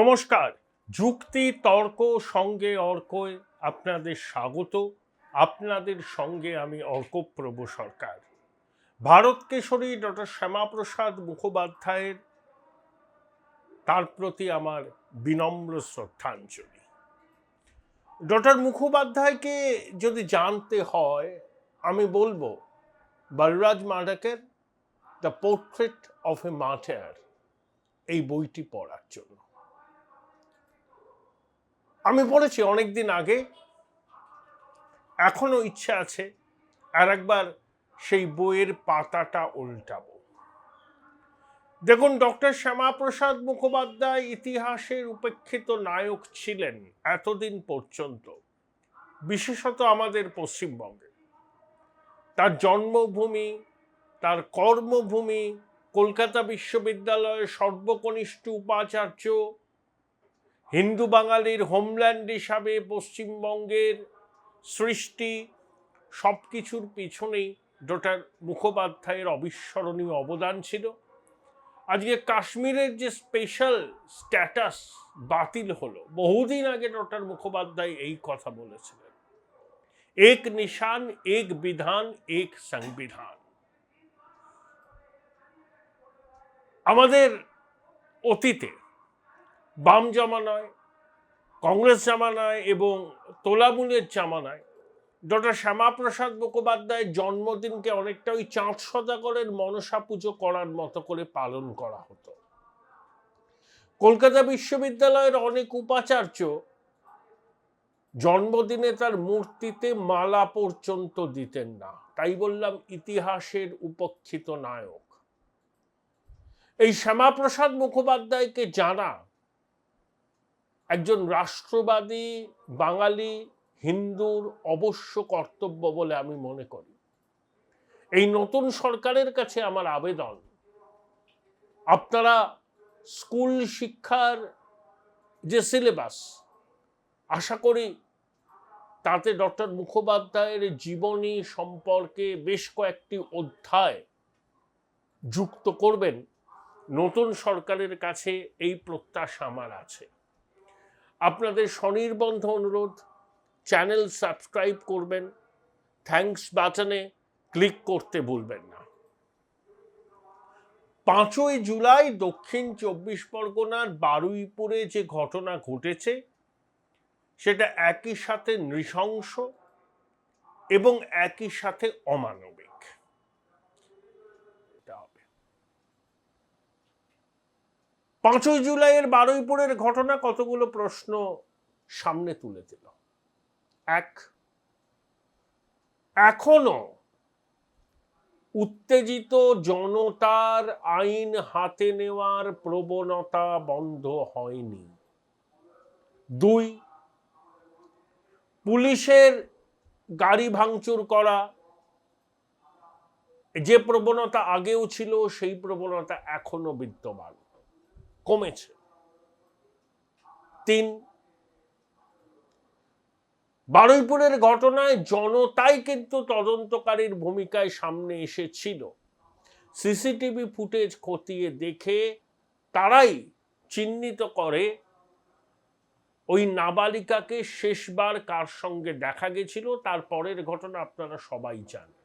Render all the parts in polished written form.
নমস্কার। যুক্তি তর্ক সঙ্গে অর্কয় আপনাদের স্বাগত। আপনাদের সঙ্গে আমি অর্কপ্রভ সরকার। ভারত কেশরী ডক্টর শ্যামাপ্রসাদ মুখোপাধ্যায়ের তার প্রতি আমার বিনম্র শ্রদ্ধাঞ্জলি। ডক্টর মুখোপাধ্যায়কে যদি জানতে হয় আমি বলবো বলরাজ মার্ডাকের the portrait of a martyr এই বইটি পড়ার জন্য। আমি পড়েছি অনেকদিন আগে, এখনো ইচ্ছা আছে আর একবার সেই বইয়ের পাতাটা উল্টাবো। দেখুন, ডক্টর শ্যামাপ্রসাদ মুখোপাধ্যায় ইতিহাসের উপেক্ষিত নায়ক ছিলেন এতদিন পর্যন্ত, বিশেষত আমাদের পশ্চিমবঙ্গে। তার জন্মভূমি, তার কর্মভূমি কলকাতা বিশ্ববিদ্যালয়ের সর্বকনিষ্ঠ উপাচার্য, হিন্দু বাঙালির হোমল্যান্ড হিসাবে পশ্চিমবঙ্গের সৃষ্টি, সব কিছুর পিছনেই ডক্টর মুখোপাধ্যায়ের অবিস্মরণীয় অবদান ছিল। আজকে কাশ্মীরের যে স্পেশাল স্ট্যাটাস বাতিল হলো, বহুদিন আগে ডক্টর মুখোপাধ্যায় এই কথা বলেছিলেন, এক নিশান এক বিধান এক সংবিধান। আমাদের অতীতে বাম জামানায়, কংগ্রেস জামানায় এবং তোলামূলের জামানায় ডক্টর শ্যামাপ্রসাদ মুখোপাধ্যায়ের জন্মদিনকে অনেকটা ওই চাঁদ সদাগরের মনসা পুজো করার মতো করে পালন করা হতো। কলকাতা বিশ্ববিদ্যালয়ের অনেক উপাচার্য জন্মদিনে তার মূর্তিতে মালা পর্যন্ত দিতেন না। তাই বললাম ইতিহাসের উপেক্ষিত নায়ক। এই শ্যামাপ্রসাদ মুখোপাধ্যায়কে জানা একজন রাষ্ট্রবাদী বাঙালি হিন্দুর অবশ্য কর্তব্য বলে আমি মনে করি। এই নতুন সরকারের কাছে আমার আবেদন, আপনারা স্কুল শিক্ষার যে সিলেবাস, আশা করি তাতে ডক্টর মুখোপাধ্যায়ের জীবনী সম্পর্কে বেশ কয়েকটি অধ্যায় যুক্ত করবেন। নতুন সরকারের কাছে এই প্রত্যাশা আমার আছে। আপনাদের স্বনির্বন্ধ অনুরোধ, চ্যানেল সাবস্ক্রাইব করবেন, থ্যাঙ্কস বাটনে ক্লিক করতে ভুলবেন না। 5ই জুলাই দক্ষিণ 24 পরগনার বারুইপুরে যে ঘটনা ঘটেছে সেটা একই সাথে নৃশংস এবং একই সাথে অমানবিক। 5ই জুলাইয়ের বারুইপুরের ঘটনা কতগুলো প্রশ্ন সামনে তুলে দিল। এক, এখনো উত্তেজিত জনতার আইন হাতে নেওয়ার প্রবণতা বন্ধ হয়নি। 2, পুলিশের গাড়ি ভাঙচুর করা যে প্রবণতা আগেও ছিল সেই প্রবণতা এখনো বিদ্যমান, কমেছে। 3, বারুইপুরের ঘটনায় জনতাই কিন্তু তদন্তকারীর ভূমিকায় সামনে এসেছিল। সিসিটিভি ফুটেজ খতিয়ে দেখে তারাই চিহ্নিত করে ওই নাবালিকাকে শেষবার কার সঙ্গে দেখা গেছিল। তারপরের ঘটনা আপনারা সবাই জানেন।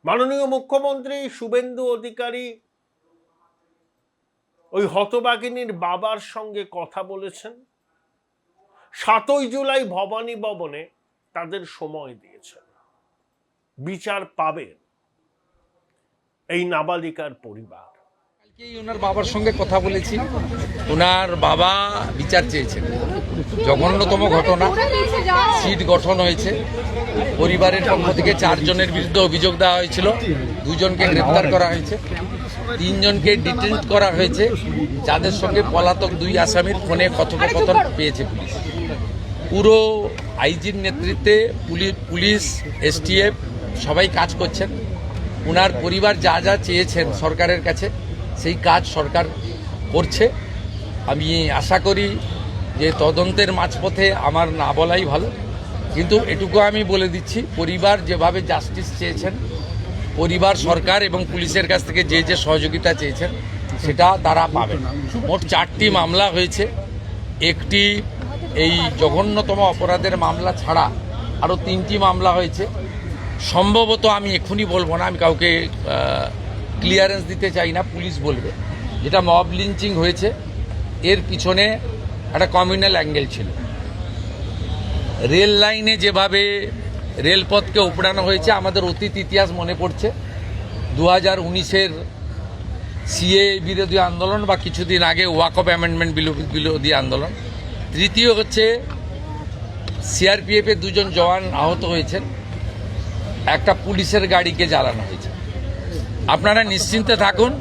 মাননীয় মুখ্যমন্ত্রী শুভেন্দু অধিকারী ওই হতবাগিনীর বাবার সঙ্গে কথা বলেছেন। 7ই জুলাই ভবানী ভবনে তাদের সময় দিয়েছেন। বিচার পাবেন এই নাবালিকার পরিবার। ওনার বাবার সঙ্গে কথা বলেছি, ওনার বাবা বিচার চেয়েছেন। জঘন্যতম ঘটনা, সিট গঠন হয়েছে। পরিবারের পক্ষ থেকে 4 জনের বিরুদ্ধে অভিযোগ দেওয়া হয়েছিল, 2 জনকে গ্রেপ্তার করা হয়েছে, 3 জনকে ডিটেইন করা হয়েছে, যাদের সঙ্গে পলাতক 2 আসামির ফোনে কথোপকথন পেয়েছে পুলিশ। পুরো আইজির নেতৃত্বে পুলিশ, এসটিএফ সবাই কাজ করছেন। ওনার পরিবার যা যা চেয়েছেন সরকারের কাছে সেই কাজ সরকার করছে। আমি আশা করি যে তদন্তের মাঝপথে আমার না বলাই ভালো, কিন্তু এটুকু আমি বলে দিচ্ছি, পরিবার যেভাবে জাস্টিস চেয়েছেন, পরিবার সরকার এবং পুলিশের কাছ থেকে যে যে সহযোগিতা চেয়েছেন সেটা তারা পাবে। মোট 4টি মামলা হয়েছে। একটি এই জঘন্যতম অপরাধের মামলা ছাড়া আরও 3টি মামলা হয়েছে। সম্ভবত আমি এক্ষুনি বলবো না, আমি কাউকে ক্লিয়ারেন্স দিতে চাই না, পুলিশ বলবে। যেটা মব লিঞ্চিং হয়েছে, এর পিছনে একটা কমিউনাল অ্যাঙ্গেল ছিল। রেল লাইনে যেভাবে রেলপথকে উপড়ানো হয়েছে, আমাদের অতীত ইতিহাস মনে পড়ছে। 2019-এর সিএ বিরোধী আন্দোলন বা কিছুদিন আগে ওয়াকফ অ্যামেন্ডমেন্ট বিরোধী আন্দোলন। তৃতীয় হচ্ছে সিআরপিএফের 2জন জওয়ান আহত হয়েছেন, একটা পুলিশের গাড়িকে জ্বালানো হয়েছে। আপনারা নিশ্চিন্তে থাকুন,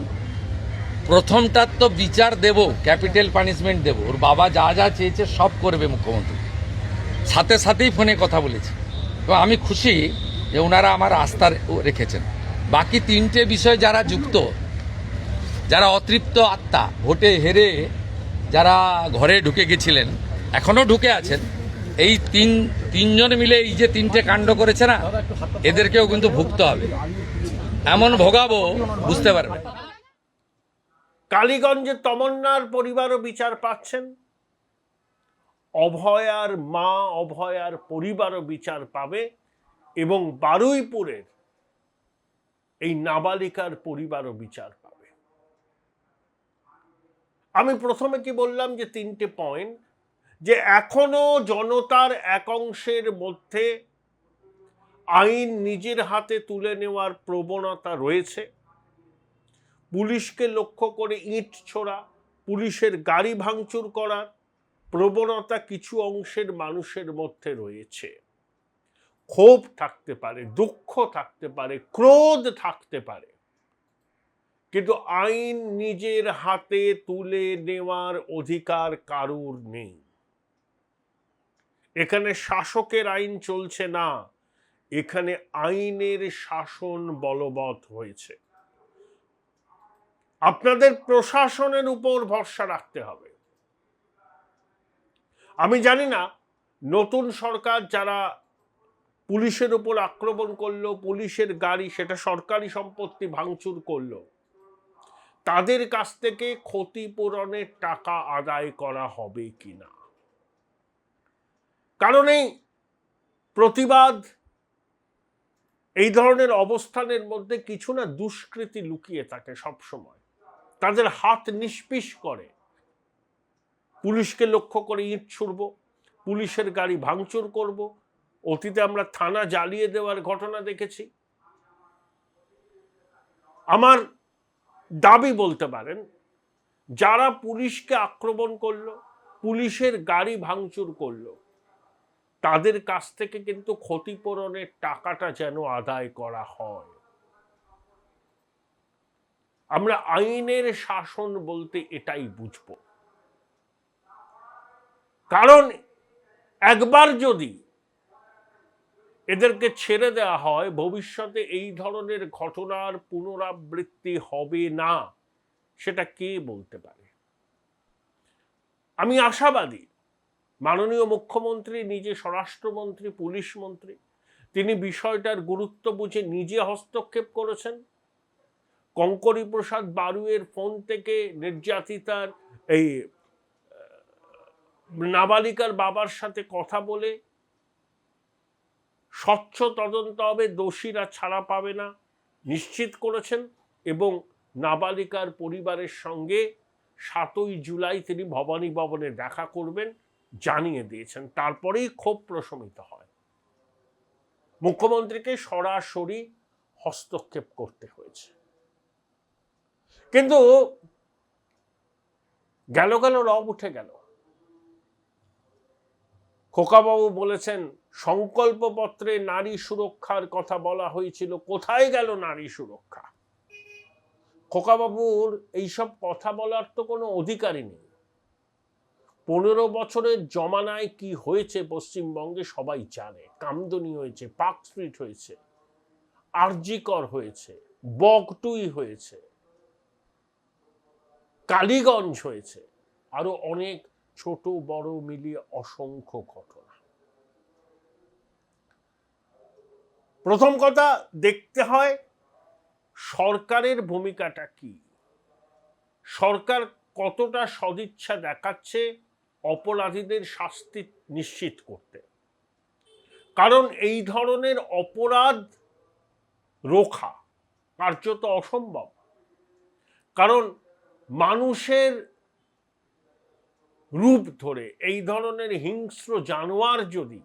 প্রথমটার তো বিচার দেব, ক্যাপিটাল পানিশমেন্ট দেব। ওর বাবা যা যা চেয়েছে সব করবে মুখ্যমন্ত্রী। সাথে সাথেই ফোনে কথা বলেছি এবং আমি খুশি যে ওনারা আমার আস্থা রেখেছেন। বাকি 3টে বিষয় যারা যুক্ত, যারা অতৃপ্ত আত্মা, ভোটে হেরে যারা ঘরে ঢুকে গেছিলেন, এখনও ঢুকে আছেন, এই তিনজন মিলে এই যে 3টে কাণ্ড করেছে না, এদেরকেও কিন্তু ভুগতে হবে। এমন ভোগাবো বুঝতে পারবে। কালীগঞ্জে তমন্নার পরিবারও বিচার পাচ্ছেন, অভয়ার মা, অভয়ার পরিবারও বিচার পাবে, এবং বারুইপুরের এই নাবালিকার পরিবারও বিচার পাবে। আমি প্রথমে কি বললাম যে 3টে পয়েন্ট, যে এখনো জনতার এক অংশের মধ্যে আইন নিজের হাতে তুলে নেওয়ার প্রবণতা রয়েছে। পুলিশকে লক্ষ্য করে ইট ছোড়া, পুলিশের গাড়ি ভাঙচুর করার প্রবণতা কিছু অংশের মানুষের মধ্যে রয়েছে। ক্ষোভ থাকতে পারে, দুঃখ থাকতে পারে, ক্রোধ থাকতে পারে, কিন্তু আইন নিজের হাতে তুলে নেওয়ার অধিকার কারুর নেই। এখানে শাসকের আইন চলছে না, এখানে আইনের শাসন বলবৎ হয়েছে। আপনাদের প্রশাসনের উপর ভরসা রাখতে হবে। আমি জানি না নতুন সরকার যারা পুলিশের উপর আক্রমণ করলো, পুলিশের গাড়ি, সেটা সরকারি সম্পত্তি ভাঙচুর করলো, তাদের কাছ থেকে ক্ষতিপূরণের টাকা আদায় করা হবে কিনা। কারণ এই প্রতিবাদ, এই ধরনের অবস্থানের মধ্যে কিছু না দুষ্কৃতি লুকিয়ে থাকে সব সময়। তাদের হাত নিষ্পিস করে, পুলিশকে লক্ষ্য করে ইট ছুড়ব, পুলিশের গাড়ি ভাঙচুর করব। অতীতে আমরা থানা জ্বালিয়ে দেওয়ার ঘটনা দেখেছি। আমার দাবি বলতে পারেন, যারা পুলিশকে আক্রমণ করলো, পুলিশের গাড়ি ভাঙচুর করলো, তাদের কাছ থেকে কিন্তু ক্ষতিপূরণের টাকাটা যেন আদায় করা হয়। আমরা আইনের শাসন বলতে এটাই বুঝব। কারণ একবার যদি এদেরকে ছেড়ে দেওয়া হয়, ভবিষ্যতে এই ধরনের ঘটনার পুনরাবৃত্তি হবে না, সেটা কে বলতে পারে। আমি আশাবাদী মাননীয় মুখ্যমন্ত্রী, নিজে স্বরাষ্ট্রমন্ত্রী, পুলিশ মন্ত্রী, তিনি বিষয়টার গুরুত্ব বুঝে নিজে হস্তক্ষেপ করেছেন। কঙ্করী প্রসাদ বারুইয়ের ফোন থেকে নির্যাতিতার এই নাবালিকার বাবার সাথে কথা বলে স্বচ্ছ তদন্ত হবে, দোষীরা ছাড়া পাবে না নিশ্চিত করেছেন, এবং নাবালিকার পরিবারের সঙ্গে 7ই জুলাই তিনি ভবানী ভবনে দেখা করবেন জানিয়ে দিয়েছেন। তারপরেই ক্ষোভ প্রশমিত হয়। মুখ্যমন্ত্রীকে সরাসরি হস্তক্ষেপ করতে হয়েছে। কিন্তু গেল রব উঠে গেল। খোকাবাবু বলেছেন সংকল্পপত্রে নারী সুরক্ষার কথা বলা হয়েছিল, কোথায় গেল নারী সুরক্ষা? খোকাবাবুর এইসব কথা বলার তো কোনো অধিকারই নেই। 15 বছরের জমানায় কি হয়েছে পশ্চিমবঙ্গে সবাই জানে। কামদুনি হয়েছে, পার্ক স্ট্রিট হয়েছে, আরজিকর হয়েছে, বগটুই হয়েছে, কালীগঞ্জ হয়েছে, আরো অনেক ছোট বড় মিলিয়ে অসংখ্য ঘটনা। প্রথম কথা দেখতে হয় সরকারের ভূমিকাটা কি। সরকার কতটা সদিচ্ছা দেখাচ্ছে অপরাধীদের শাস্তি নিশ্চিত করতে। কারণ এই ধরনের অপরাধ রোখা কার্যত অসম্ভব। কারণ মানুষের রূপ ধরে এই ধরনের হিংস্র জানোয়ার যদি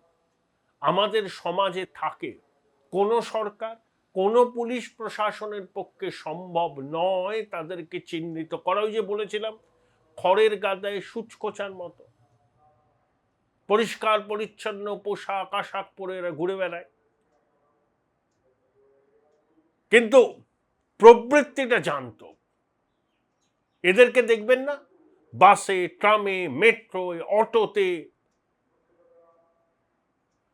আমাদের সমাজে থাকে, কোনো সরকার, কোনো পুলিশ প্রশাসনের পক্ষে সম্ভব নয় তাদেরকে চিহ্নিত করা। ওই যে বলেছিলাম, খড়ের গাদায় সূচকোচার মতো পরিষ্কার পরিচ্ছন্ন পোশাক আশাক পরে এরা ঘুরে বেড়ায়, কিন্তু প্রবৃত্তিটা জানতো। এদেরকে দেখবেন না বাসে, ট্রামে, মেট্রোয়, অটোতে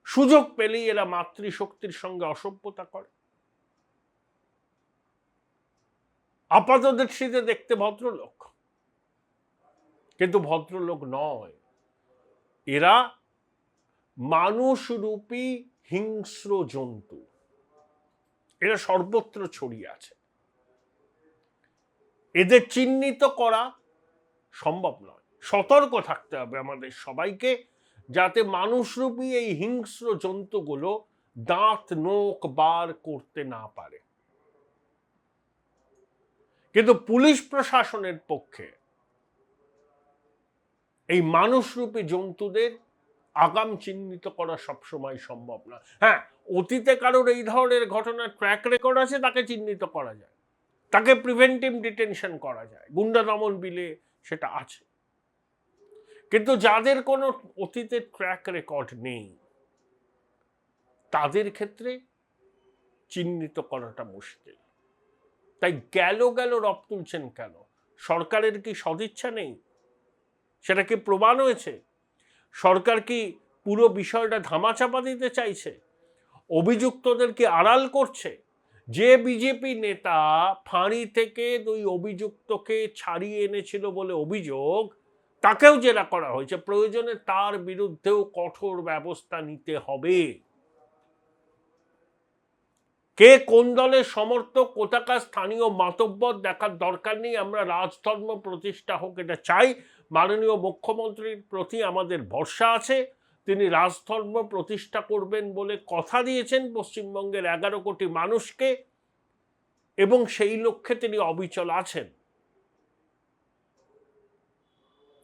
সুযোগ পেলেই এরা মাতৃশক্তির সঙ্গে অসভ্যতা করে। আপাতদৃষ্টিতে দেখতে ভদ্রলোক, কিন্তু ভদ্রলোক নয়। এরা মানুষরূপী হিংস্র জন্তু, এরা সর্বত্র ছড়িয়ে আছে। এদের চিহ্নিত করা সম্ভব নয়। সতর্ক থাকতে হবে আমাদের সবাইকে, যাতে মানুষরূপী এই হিংস্র জন্তুগুলো দাঁত নোখ বার করতে না পারে। কিন্তু পুলিশ প্রশাসনের পক্ষে এই মানুষরূপী জন্তুদের আগাম চিহ্নিত করা সবসময় সম্ভব না। হ্যাঁ, অতীতে কারোর এই ধরনের ঘটনার ট্র্যাক রেকর্ড আছে, তাকে চিহ্নিত করা যায়, তাকে প্রিভেন্টিভ ডিটেনশন করা যায়, গুন্ডা দমন বিলে সেটা আছে। কিন্তু যাদের কোনো অতীতের ট্র্যাক রেকর্ড নেই, তাদের ক্ষেত্রে চিহ্নিত করাটা মুশকিল। তাই গেল রব তুলছেন কেন? সরকারের কি সদিচ্ছা নেই? সেটা কি প্রমাণ হয়েছে? সরকার কি পুরো বিষয়টা ধামাচাপা দিতে চাইছে? অভিযুক্তদের কি আড়াল করছে? যে বিজেপি নেতা ফাঁড়ি থেকে দুই অভিযুক্তকে ছাড়িয়ে এনেছিল বলে অভিযোগ, তাকেও জেরা করা হয়েছে। প্রয়োজনে তার বিরুদ্ধেও কঠোর ব্যবস্থা নিতে হবে। কে কোন দলের সমর্থক, কোথাকার স্থানীয় মাতব্বর দেখার দরকার নেই। আমরা রাজধর্ম প্রতিষ্ঠা হোক এটা চাই। মাননীয় মুখ্যমন্ত্রীর প্রতি আমাদের ভরসা আছে। তিনি রাজধর্ম প্রতিষ্ঠা করবেন বলে কথা দিয়েছেন পশ্চিমবঙ্গের 11 কোটি মানুষকে, এবং সেই লক্ষ্যে তিনি অবিচল আছেন।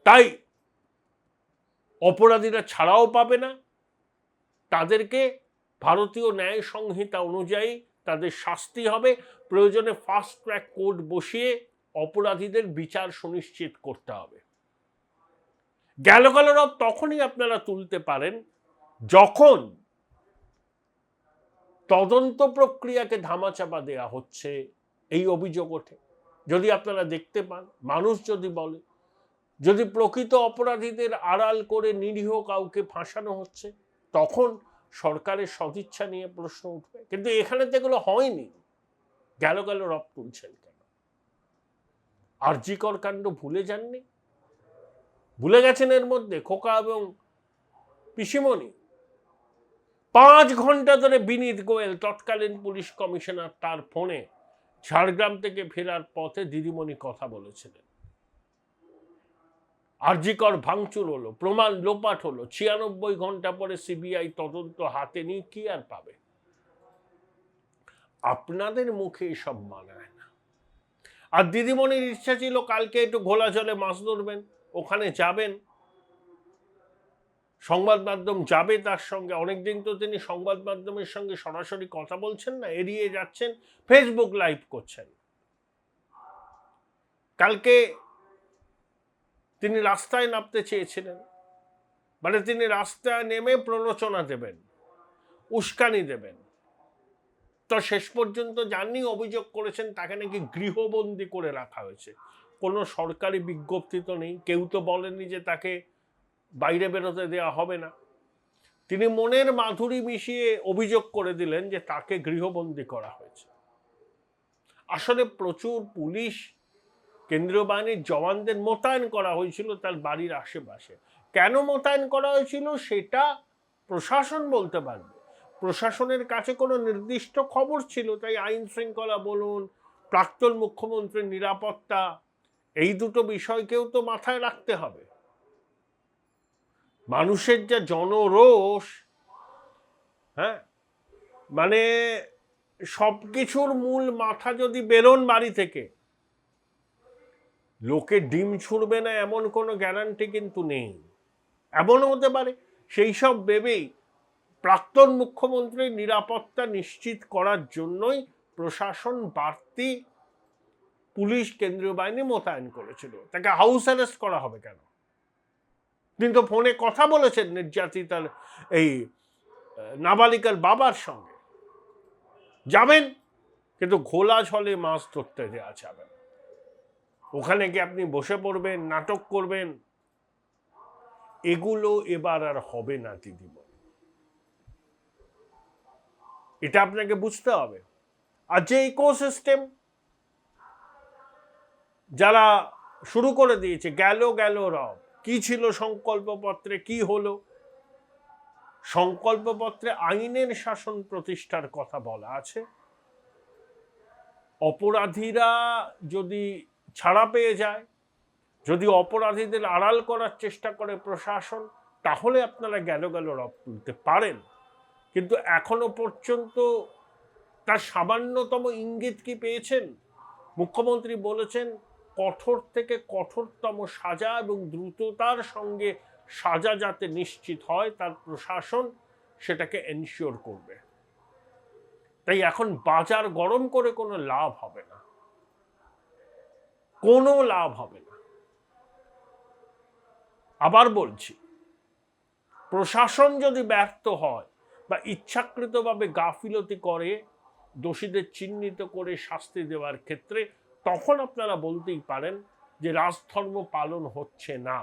তাই অপরাধীরা ছাড়াও পাবে না, তাদেরকে ভারতীয় ন্যায় সংহিতা অনুযায়ী তাদের শাস্তি হবে। প্রয়োজনে ফাস্ট ট্র্যাক কোর্ট বসিয়ে অপরাধীদের বিচার সুনিশ্চিত করতে হবে। গেল রব তখনই আপনারা তুলতে পারেন যখন তদন্ত প্রক্রিয়াকে ধামাচাপা দেয়া হচ্ছে, এই অভিযোগ ওঠে। যদি আপনারা দেখতে পান, মানুষ যদি বলে, যদি প্রকৃত অপরাধীদের আড়াল করে নিরীহ কাউকে ফাঁসানো হচ্ছে, তখন সরকারের সদিচ্ছা নিয়ে প্রশ্ন উঠবে। কিন্তু এখানে তো এগুলো হয়নি। গেল রব তুলছেন কেন? আরজিকর কাণ্ড ভুলে যাননি? ভুলে গেছেন এর মধ্যে খোকা এবং পিসিমণি? 5 ঘন্টা ধরে বিনীত গোয়েল, তৎকালীন পুলিশ কমিশনার, তার ফোনে ঝাড়গ্রাম থেকে ফেরার পথে দিদিমণি কথা বলেছিলেন। আরজিকর ভাঙচুর হলো, প্রমাণ লোপাট হলো, 96 ঘন্টা পরে সিবিআই তদন্ত হাতে নিয়ে কি আর পাবে? আপনাদের মুখে এসব মানায় না। আর দিদিমণির ইচ্ছা ছিল কালকে একটু ঘোলা জলে মাছ ধরবেন, ওখানে যাবেন, সংবাদ মাধ্যম যাবে তার সঙ্গে। অনেকদিন তো তিনি সংবাদ মাধ্যমের সঙ্গে সরাসরি কথা বলছেন না, এড়িয়ে যাচ্ছেন, ফেসবুক লাইভ করছেন। কালকে তিনি রাস্তায় নামতে চেয়েছিলেন, মানে তিনি রাস্তায় নেমে প্ররোচনা দেবেন, উস্কানি দেবেন, তো শেষ পর্যন্ত যাননি। অভিযোগ করেছেন তাকে নাকি গৃহবন্দী করে রাখা হয়েছে। কোনো সরকারি বিজ্ঞপ্তি তো নেই, কেউ তো বলেনি যে তাকে বাইরে বেরোতে দেওয়া হবে না। তিনি মনের মাধুরী মিশিয়ে অভিযোগ করে দিলেন যে তাকে গৃহবন্দী করা হয়েছে। আসলে প্রচুর পুলিশ, কেন্দ্রীয় বাহিনীর জওয়ানদের মোতায়েন করা হয়েছিল তার বাড়ির আশেপাশে। কেন মোতায়েন করা হয়েছিল সেটা প্রশাসন বলতে পারবে। প্রশাসনের কাছে কোনো নির্দিষ্ট খবর ছিল, তাই আইন শৃঙ্খলা বলুন, প্রাক্তন মুখ্যমন্ত্রীর নিরাপত্তা, এই দুটো বিষয়কেও তো মাথায় রাখতে হবে। মানুষের যা জনরোষ, হ্যাঁ, মানে সবকিছুর মূল মাথা যদি বেরোন বাড়ি থেকে, লোকে ডিম ছুঁড়বে না এমন কোনো গ্যারান্টি কিন্তু নেই। এমনও হতে পারে সেই সব ভেবেই প্রাক্তন মুখ্যমন্ত্রীর নিরাপত্তা নিশ্চিত করার জন্যই প্রশাসন বাড়তি পুলিশ, কেন্দ্রীয় বাহিনী মোতায়েন করেছিল। তাকে হাউস অ্যারেস্ট করা হবে কেন? তিনি তো ফোনে কথা বলেছেন নির্যাতিতার এই নাবালিকার বাবার সঙ্গে। যাবেন, কিন্তু ঘোলা জলে মাছ ধরতে দেওয়া যাবে না। ওখানে গিয়ে আপনি বসে পড়বেন, নাটক করবেন, এগুলো এবার আর হবে না দিদিমণি। এটা আপনাকে বুঝতে হবে। আর যে ইকোসিস্টেম যারা শুরু করে দিয়েছে, গেল রব, কি ছিল সংকল্পপত্রে, কি হলো? সংকল্পপত্রে আইনের শাসন প্রতিষ্ঠার কথা বলা আছে। অপরাধীরা যদি ছাড়া পেয়ে যায়, যদি অপরাধীদের আড়াল করার চেষ্টা করে প্রশাসন, তাহলে আপনারা গেল রব তুলতে পারেন। কিন্তু এখনো পর্যন্ত তার সামান্যতম ইঙ্গিত কি পেয়েছেন? মুখ্যমন্ত্রী বলেছেন কঠোর থেকে কঠোরতম সাজা এবং দ্রুততার সঙ্গে সাজা যাতে নিশ্চিত হয়, তার প্রশাসন সেটাকে এনশিওর করবে। তাই এখন বাজার গরম করে কোনো লাভ হবে না, কোনো লাভ হবে না। আবার বলছি, প্রশাসন যদি ব্যর্থ হয় বা ইচ্ছাকৃতভাবে গাফিলতি করে দোষীদের চিহ্নিত করে শাস্তি দেওয়ার ক্ষেত্রে, তখন আপনারা বলতেই পারেন যে রাজধর্ম পালন হচ্ছে না।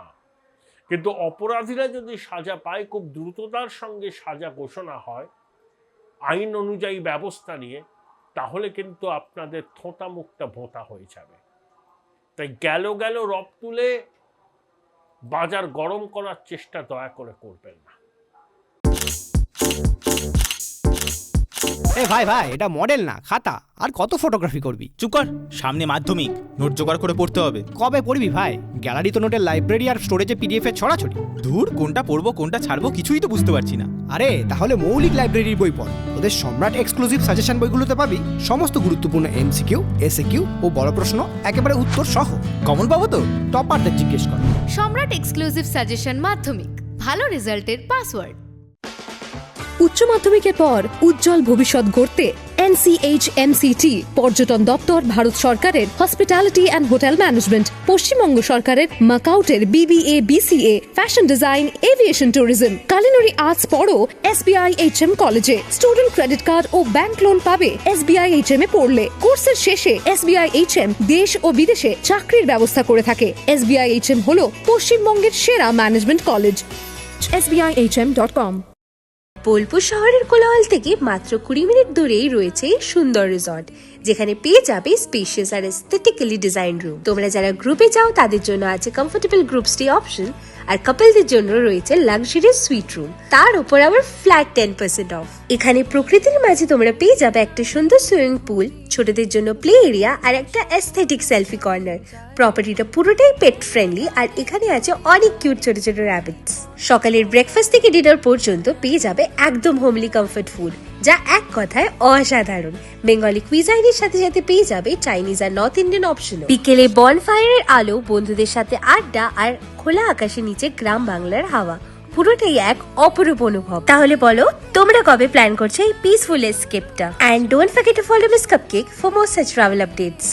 কিন্তু অপরাধীরা যদি সাজা পায়, খুব দ্রুততার সঙ্গে সাজা ঘোষণা হয় আইন অনুযায়ী ব্যবস্থা নিয়ে, তাহলে কিন্তু আপনাদের থোঁতা মুখটা ভোঁতা হয়ে যাবে। তাই গেল রব তুলে বাজার গরম করার চেষ্টা দয়া করে করবেন না। এ ভাই এটা মডেল না, খাতা। আর কত ফটোগ্রাফি করবি? চুপ কর, সামনে মাধ্যমিক, নোট জোগাড় করে পড়তে হবে। কবে পড়বি ভাই? গ্যালারি তো নোটের লাইব্রেরি আর স্টোরেজে পিডিএফ এর ছড়াছড়ি। ধুর, কোনটা পড়বো কোনটা ছাড়বো কিছুই তো বুঝতে পারছি না। আরে তাহলে মৌলিক লাইব্রেরির বই পড়। ওদের সম্রাট এক্সক্লুসিভ সাজেশন বইগুলোতে পাবি সমস্ত গুরুত্বপূর্ণ এমসিকিউ, এসএকিউ ও বড় প্রশ্ন একেবারে উত্তর সহ। কমন পাবো তো? টপারদের জিজ্ঞেস কর। সম্রাট এক্সক্লুসিভ সাজেশন মাধ্যমিক, ভালো রেজাল্টের পাসওয়ার্ড। উচ্চ মাধ্যমিকের পর উজ্জ্বল ভবিষ্যৎ গড়তে NCHMCT পর্যটন দপ্তর, ভারত সরকারের hospitality and hotel management, Paschimbanga সরকারের মাকাউটের BBA BCA, fashion design, aviation tourism, culinary arts পড়ো SBI HM কলেজে। স্টুডেন্ট ক্রেডিট কার্ড ও ব্যাংক লোন পাবে SBI HM এ পড়লে। কোর্সের শেষে SBI HM দেশ ও বিদেশে চাকরির ব্যবস্থা করে থাকে। SBI HM হলো পশ্চিমবঙ্গের সেরা ম্যানেজমেন্ট কলেজ। SBIHM.com। বোলপুর শহরের কোলাহল থেকে মাত্র 20 মিনিট দূরেই রয়েছে সুন্দর রিসর্ট, যেখানে পেয়ে যাবে স্পেশিয়াস আর এস্থেটিক্যালি ডিজাইন রুম। তোমরা যারা গ্রুপে যাও তাদের জন্য আছে কমফোর্টেবল গ্রুপ স্টে অপশন, আর কাপলদের জন্য রয়েছে লাক্সারিয়াস সুইট রুম, তার উপর আবার ফ্ল্যাট 10% অফ। এখানে প্রকৃতির মাঝে তোমরা পেয়ে যাবে একটা সুন্দর সুইমিং পুল, ছোটদের জন্য প্লে এরিয়া আর একটা এস্থেটিক সেলফি কর্নার। প্রপার্টিটা পুরোটাই পেট ফ্রেন্ডলি, আর এখানে আছে অনেক কিউট ছোট ছোট র্যাবিটস। সকালের ব্রেকফাস্ট থেকে ডিনার পর্যন্ত পেয়ে যাবে একদম হোমলি কমফর্ট ফুড, যা এক কথায় অসাধারণ। বেঙ্গলি কুইজাইনের সাথে সাথে পেয়ে যাবে চাইনিজ আর নর্থ ইন্ডিয়ান অপশন। বিকেলে বনফায়ারের আলো, বন্ধুদের সাথে আড্ডা আর খোলা আকাশের নিচে গ্রাম বাংলার হাওয়া, পুরোটাই এক অপরূপ অনুভব। তাহলে বলো তোমরা কবে প্ল্যান করছো এই পিসফুল এসকেপটা? And don't forget to follow miss cupcake for more such travel updates.